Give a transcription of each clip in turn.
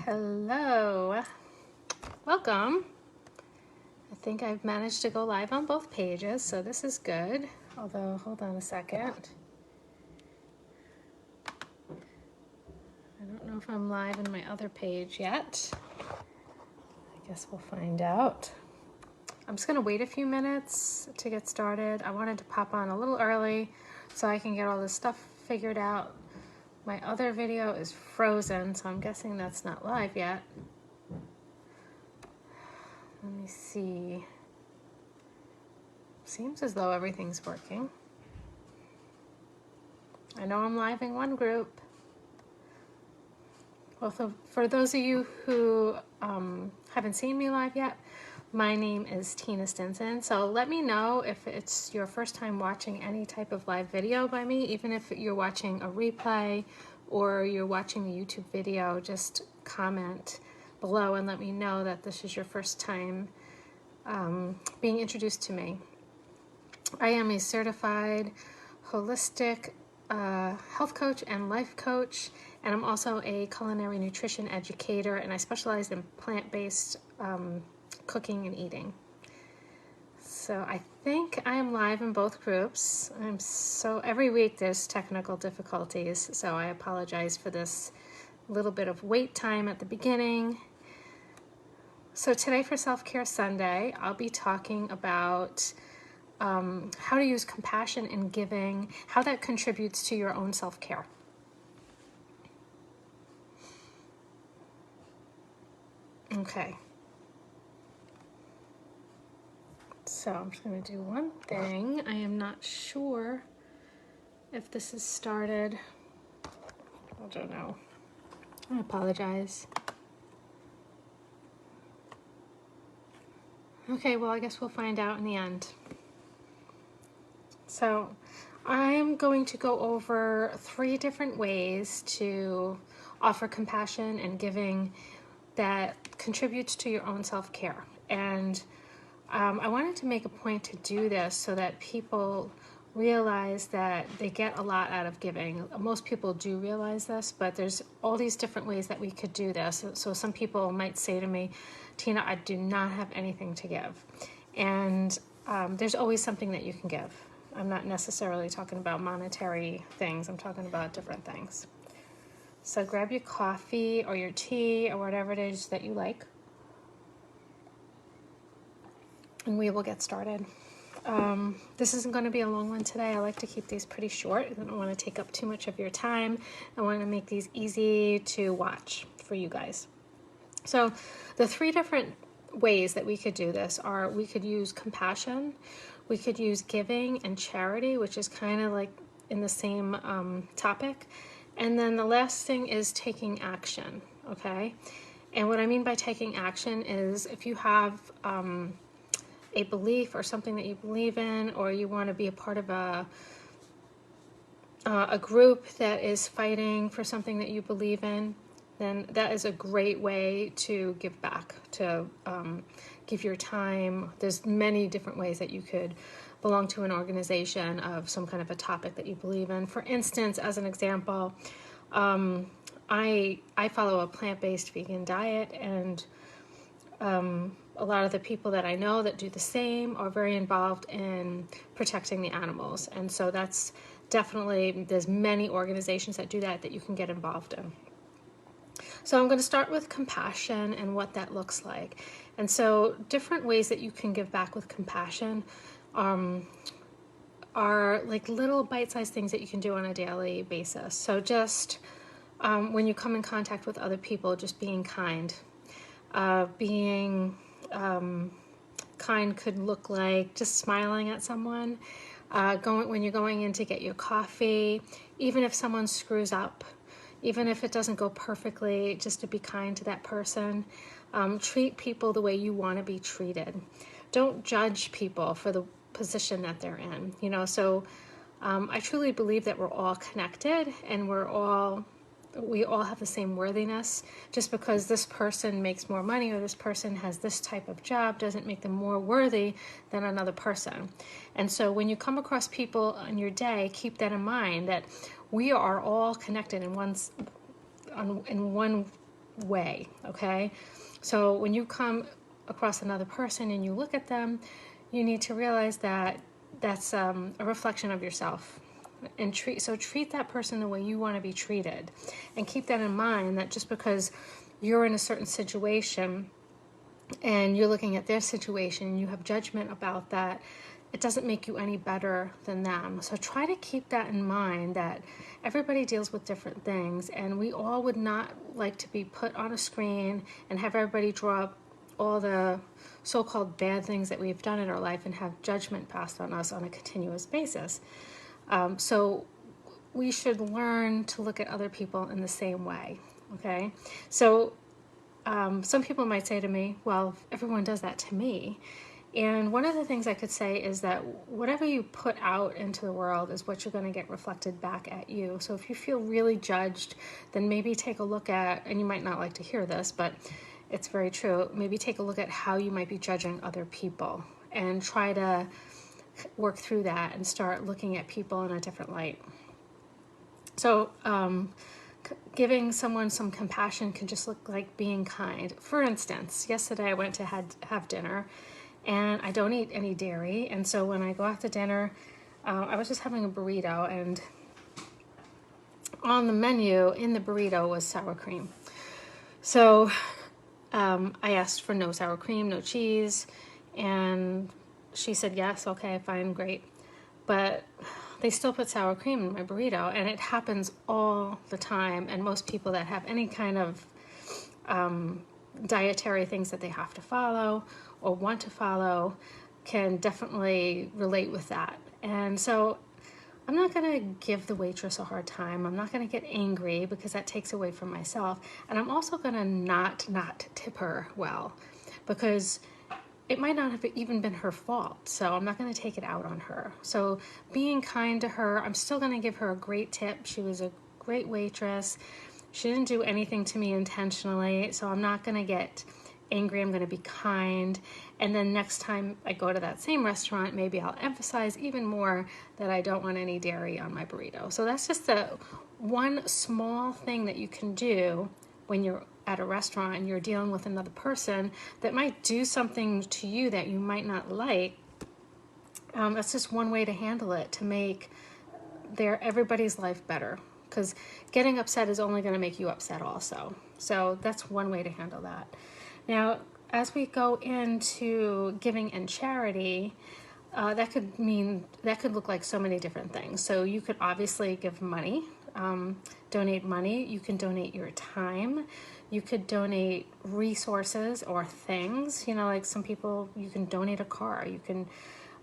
Hello, welcome. I think I've managed to go live on both pages, so this is good. Although, hold on a second. I don't know if I'm live on my other page yet. I guess we'll find out. I'm just gonna wait a few minutes to get started. I wanted to pop on a little early so I can get all this stuff figured out. My other video is frozen, so I'm guessing that's not live yet. Let me see. Seems as though everything's working. I know I'm live in one group. Well, for those of you who haven't seen me live yet, my name is Tina Stinson. So let me know if it's your first time watching any type of live video by me, even if you're watching a replay or you're watching a YouTube video, just comment below and let me know that this is your first time being introduced to me. I am a certified holistic health coach and life coach, and I'm also a culinary nutrition educator, and I specialize in plant-based cooking and eating. So I think I am live in both groups. Every week there's technical difficulties, so I apologize for this little bit of wait time at the beginning. So today for Self-Care Sunday, I'll be talking about how to use compassion and giving, how that contributes to your own self-care. Okay. So I'm just going to do one thing. I am not sure if this has started. I don't know. I apologize. Okay, well, I guess we'll find out in the end. So I'm going to go over 3 different ways to offer compassion and giving that contributes to your own self-care. And I wanted to make a point to do this so that people realize that they get a lot out of giving. Most people do realize this, but there's all these different ways that we could do this. So some people might say to me, Tina, I do not have anything to give. And there's always something that you can give. I'm not necessarily talking about monetary things. I'm talking about different things. So grab your coffee or your tea or whatever it is that you like. And we will get started. This isn't going to be a long one today. I like to keep these pretty short. I don't want to take up too much of your time. I want to make these easy to watch for you guys. So the 3 different ways that we could do this are we could use compassion, we could use giving and charity, which is kind of like in the same topic. And then the last thing is taking action, okay? And what I mean by taking action is if you have a belief or something that you believe in, or you want to be a part of a group that is fighting for something that you believe in, then that is a great way to give back, to give your time. There's many different ways that you could belong to an organization of some kind of a topic that you believe in. For instance, as an example, I follow a plant-based vegan diet, and a lot of the people that I know that do the same are very involved in protecting the animals. And so that's definitely, there's many organizations that do that you can get involved in. So I'm going to start with compassion and what that looks like. And so different ways that you can give back with compassion are like little bite-sized things that you can do on a daily basis. So just when you come in contact with other people, just being kind. Being kind could look like just smiling at someone, when you're going in to get your coffee, even if someone screws up, even if it doesn't go perfectly, just to be kind to that person. Treat people the way you want to be treated. Don't judge people for the position that they're in. So I truly believe that we're all connected, and we all have the same worthiness. Just because this person makes more money or this person has this type of job doesn't make them more worthy than another person. And so when you come across people in your day, keep that in mind, that we are all connected in one way, okay? So when you come across another person and you look at them, you need to realize that that's a reflection of yourself. And treat that person the way you want to be treated. And keep that in mind, that just because you're in a certain situation and you're looking at their situation and you have judgment about that, it doesn't make you any better than them. So try to keep that in mind, that everybody deals with different things, and we all would not like to be put on a screen and have everybody draw up all the so-called bad things that we've done in our life and have judgment passed on us on a continuous basis. So we should learn to look at other people in the same way, okay? So some people might say to me, well, everyone does that to me. And one of the things I could say is that whatever you put out into the world is what you're going to get reflected back at you. So if you feel really judged, then maybe take a look at, and you might not like to hear this, but it's very true, maybe take a look at how you might be judging other people and try to work through that and start looking at people in a different light. So giving someone some compassion can just look like being kind. For instance, yesterday I went to have dinner, and I don't eat any dairy, and so when I go out to dinner, I was just having a burrito, and on the menu in the burrito was sour cream. So I asked for no sour cream, no cheese, and she said yes, okay, fine, great. But they still put sour cream in my burrito, and it happens all the time, and most people that have any kind of dietary things that they have to follow or want to follow can definitely relate with that. And so I'm not going to give the waitress a hard time. I'm not going to get angry because that takes away from myself. And I'm also going to not tip her well, because it might not have even been her fault. So I'm not going to take it out on her. So being kind to her, I'm still going to give her a great tip. She was a great waitress. She didn't do anything to me intentionally, so I'm not going to get angry. I'm going to be kind. And then next time I go to that same restaurant, maybe I'll emphasize even more that I don't want any dairy on my burrito. So that's just the one small thing that you can do when you're at a restaurant and you're dealing with another person that might do something to you that you might not like. That's just one way to handle it, to make everybody's life better. Because getting upset is only going to make you upset also. So that's one way to handle that. Now, as we go into giving and charity, that could look like so many different things. So you could obviously give money, donate money. You can donate your time. You could donate resources or things. Like some people, you can donate a car. You can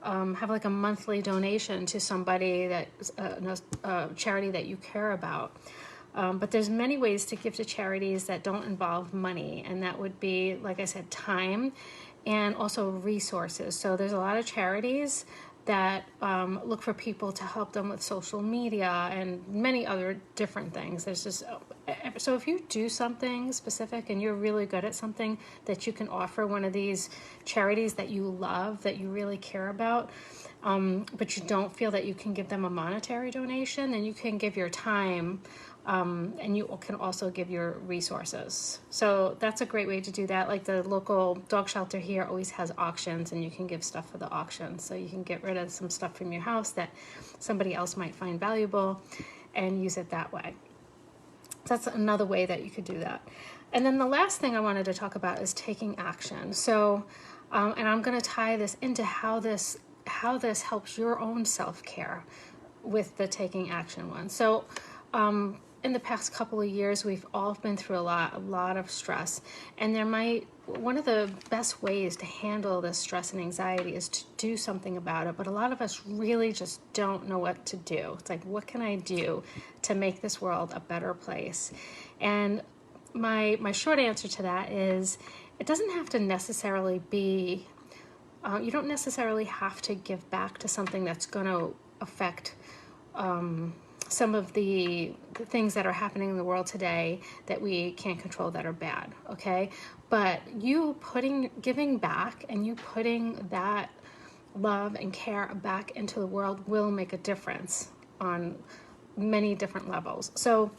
have like a monthly donation to somebody that's a charity that you care about. But there's many ways to give to charities that don't involve money, and that would be, like I said, time and also resources. So there's a lot of charities that look for people to help them with social media and many other different things. So if you do something specific and you're really good at something that you can offer one of these charities that you love, that you really care about, but you don't feel that you can give them a monetary donation, then you can give your time. And you can also give your resources. So that's a great way to do that. Like the local dog shelter here always has auctions, and you can give stuff for the auction. So you can get rid of some stuff from your house that somebody else might find valuable and use it that way. That's another way that you could do that. And then the last thing I wanted to talk about is taking action. So, and I'm going to tie this into how this helps your own self-care with the taking action one. So, in the past couple of years, we've all been through a lot of stress, and one of the best ways to handle this stress and anxiety is to do something about it. But a lot of us really just don't know what to do. It's like, what can I do to make this world a better place? And my short answer to that is, it doesn't have to necessarily be. You don't necessarily have to give back to something that's going to affect some of the things that are happening in the world today that we can't control, that are bad, okay? But you giving back and you putting that love and care back into the world will make a difference on many different levels. So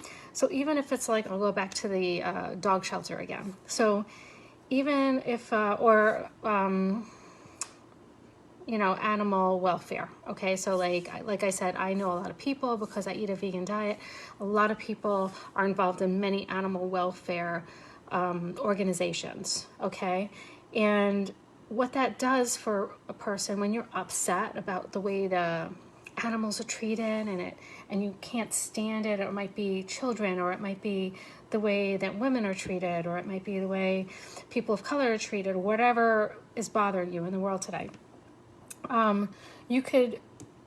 even if it's like, I'll go back to the dog shelter again. So even if, you know, animal welfare. Okay, so like I said, I know a lot of people because I eat a vegan diet. A lot of people are involved in many animal welfare organizations. Okay, and what that does for a person when you're upset about the way the animals are treated and you can't stand it, or it might be children, or it might be the way that women are treated, or it might be the way people of color are treated, or whatever is bothering you in the world today. You could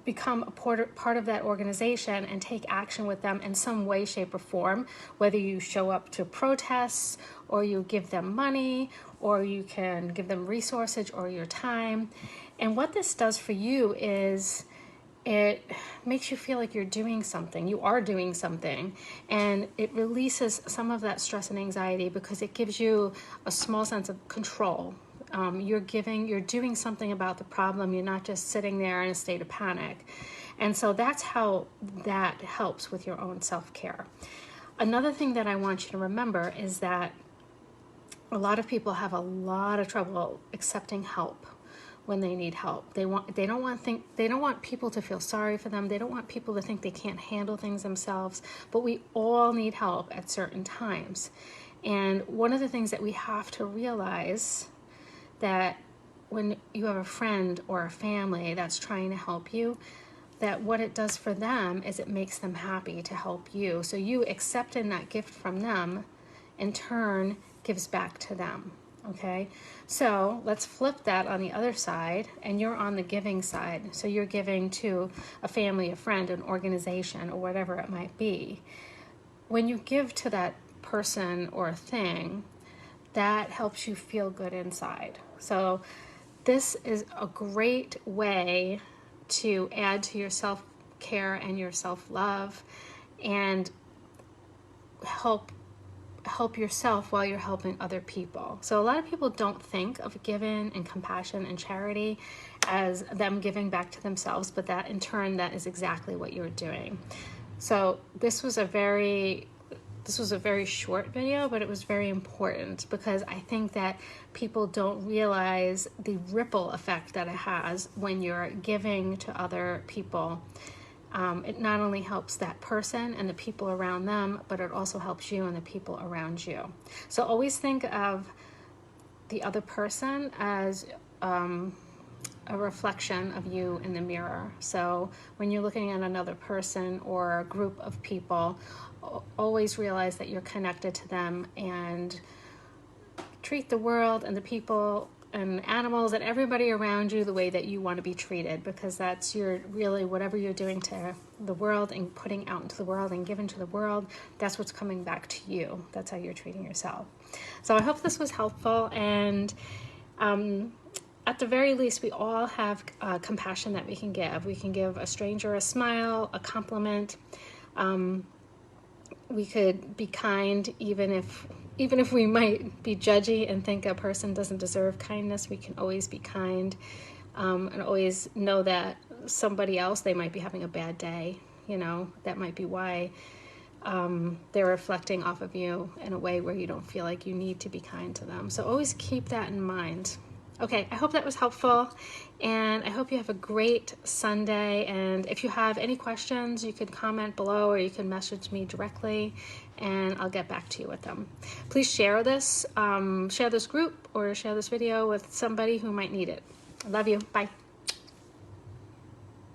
become a part of that organization and take action with them in some way, shape, or form, whether you show up to protests, or you give them money, or you can give them resources or your time. And what this does for you is it makes you feel like you're doing something. You are doing something, and it releases some of that stress and anxiety because it gives you a small sense of control. You're doing something about the problem. You're not just sitting there in a state of panic. And so that's how that helps with your own self-care. Another thing that I want you to remember is that a lot of people have a lot of trouble accepting help when they need help. They don't want people to feel sorry for them. They don't want people to think they can't handle things themselves, but we all need help at certain times. And one of the things that we have to realize, that when you have a friend or a family that's trying to help you, that what it does for them is it makes them happy to help you. So you accepting that gift from them, in turn, gives back to them. Okay, so let's flip that on the other side, and you're on the giving side. So you're giving to a family, a friend, an organization, or whatever it might be. When you give to that person or thing, that helps you feel good inside. So this is a great way to add to your self-care and your self-love, and help yourself while you're helping other people. So a lot of people don't think of giving and compassion and charity as them giving back to themselves, but that in turn, that is exactly what you're doing. So this was a very short video, but it was very important because I think that people don't realize the ripple effect that it has when you're giving to other people. It not only helps that person and the people around them, but it also helps you and the people around you. So always think of the other person as a reflection of you in the mirror. So when you're looking at another person or a group of people, always realize that you're connected to them, and treat the world and the people and animals and everybody around you the way that you want to be treated, because that's really whatever you're doing to the world and putting out into the world and giving to the world, that's what's coming back to you. That's how you're treating yourself. So I hope this was helpful, and at the very least, we all have compassion that we can give. We can give a stranger a smile, a compliment. We could be kind, even if we might be judgy and think a person doesn't deserve kindness. We can always be kind, and always know that somebody else, they might be having a bad day. You know, that might be why they're reflecting off of you in a way where you don't feel like you need to be kind to them. So always keep that in mind. Okay, I hope that was helpful, and I hope you have a great Sunday. And if you have any questions, you can comment below, or you can message me directly, and I'll get back to you with them. Please share this group, or share this video with somebody who might need it. I love you. Bye.